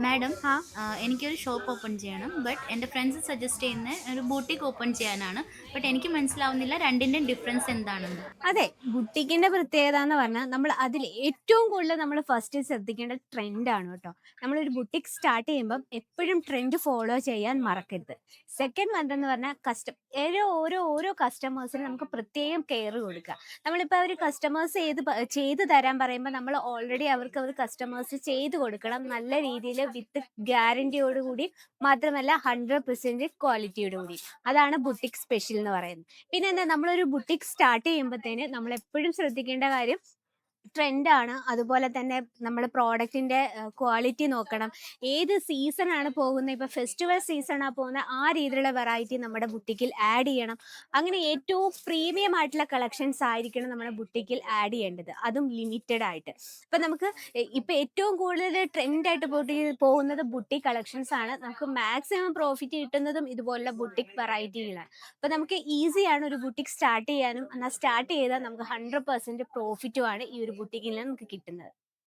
Madam, ആ. എനിക്കൊരു shop open ചെയ്യണം. ബട്ട് എൻ്റെ ഫ്രണ്ട്സ് സജസ്റ്റ് ചെയ്യുന്ന ഒരു ബൂട്ടിക് ഓപ്പൺ ചെയ്യാനാണ്. ബട്ട് എനിക്ക് മനസ്സിലാവുന്നില്ല രണ്ടിൻ്റെയും ഡിഫറൻസ് എന്താണെന്ന്. അതെ. ബുട്ടീക്കിന്റെ പ്രത്യേകത എന്ന് പറഞ്ഞാൽ നമ്മൾ അതിൽ ഏറ്റവും കൂടുതൽ നമ്മൾ ഫസ്റ്റ് ശ്രദ്ധിക്കേണ്ട ട്രെൻഡാണ് കേട്ടോ. നമ്മളൊരു ബുട്ടീക്ക് സ്റ്റാർട്ട് ചെയ്യുമ്പം എപ്പോഴും ട്രെൻഡ് ഫോളോ ചെയ്യാൻ മറക്കരുത്. സെക്കൻഡ് വന്നെന്ന് പറഞ്ഞാൽ ഓരോ ഓരോ ഓരോ കസ്റ്റമേഴ്സിന് നമുക്ക് പ്രത്യേകം കെയർ കൊടുക്കുക. നമ്മളിപ്പോൾ ഒരു കസ്റ്റമേഴ്സ് ചെയ്ത് തരാൻ പറയുമ്പോൾ നമ്മൾ ഓൾറെഡി അവർ കസ്റ്റമേഴ്സ് ചെയ്ത് കൊടുക്കണം നല്ല രീതിയിൽ വിത്ത് ഗ്യാരണ്ടിയോട് കൂടി, മാത്രമല്ല 100% ക്വാളിറ്റിയോട് കൂടി. അതാണ് ബുട്ടീക്ക് സ്പെഷ്യൽ എന്ന് പറയുന്നത്. പിന്നെ എന്താ, നമ്മളൊരു ബുട്ടീക്ക് സ്റ്റാർട്ട് ചെയ്യുമ്പോഴത്തേന് നമ്മൾ എപ്പോഴും ശ്രദ്ധിക്കേണ്ട കാര്യം ട്രെൻഡാണ്. അതുപോലെ തന്നെ നമ്മൾ പ്രോഡക്റ്റിന്റെ ക്വാളിറ്റി നോക്കണം. ഏത് സീസണാണ് പോകുന്നത്, ഇപ്പോൾ ഫെസ്റ്റിവൽ സീസണാണ് പോകുന്നത്, ആ രീതിയിലുള്ള വെറൈറ്റി നമ്മുടെ ബുട്ടിക്കിൽ ആഡ് ചെയ്യണം. അങ്ങനെ ഏറ്റവും പ്രീമിയം ആയിട്ടുള്ള കളക്ഷൻസ് ആയിരിക്കണം നമ്മുടെ ബുട്ടിക്കിൽ ആഡ് ചെയ്യേണ്ടത്, അതും ലിമിറ്റഡ് ആയിട്ട്. ഇപ്പം നമുക്ക് ഇപ്പം ഏറ്റവും കൂടുതൽ ട്രെൻഡായിട്ട് പോകുന്നത് ബുട്ടിക് കളക്ഷൻസ് ആണ്. നമുക്ക് മാക്സിമം പ്രോഫിറ്റ് കിട്ടുന്നതും ഇതുപോലുള്ള ബുട്ടിക് വെറൈറ്റികളാണ്. അപ്പോൾ നമുക്ക് ഈസിയാണ് ഒരു ബുട്ടിക് സ്റ്റാർട്ട് ചെയ്യാനും. എന്നാൽ സ്റ്റാർട്ട് ചെയ്താൽ നമുക്ക് 100% പ്രോഫിറ്റുമാണ് ഈ ഒരു ബുട്ടിക്കിൽ നിന്ന് നമുക്ക് കിട്ടുന്നത്.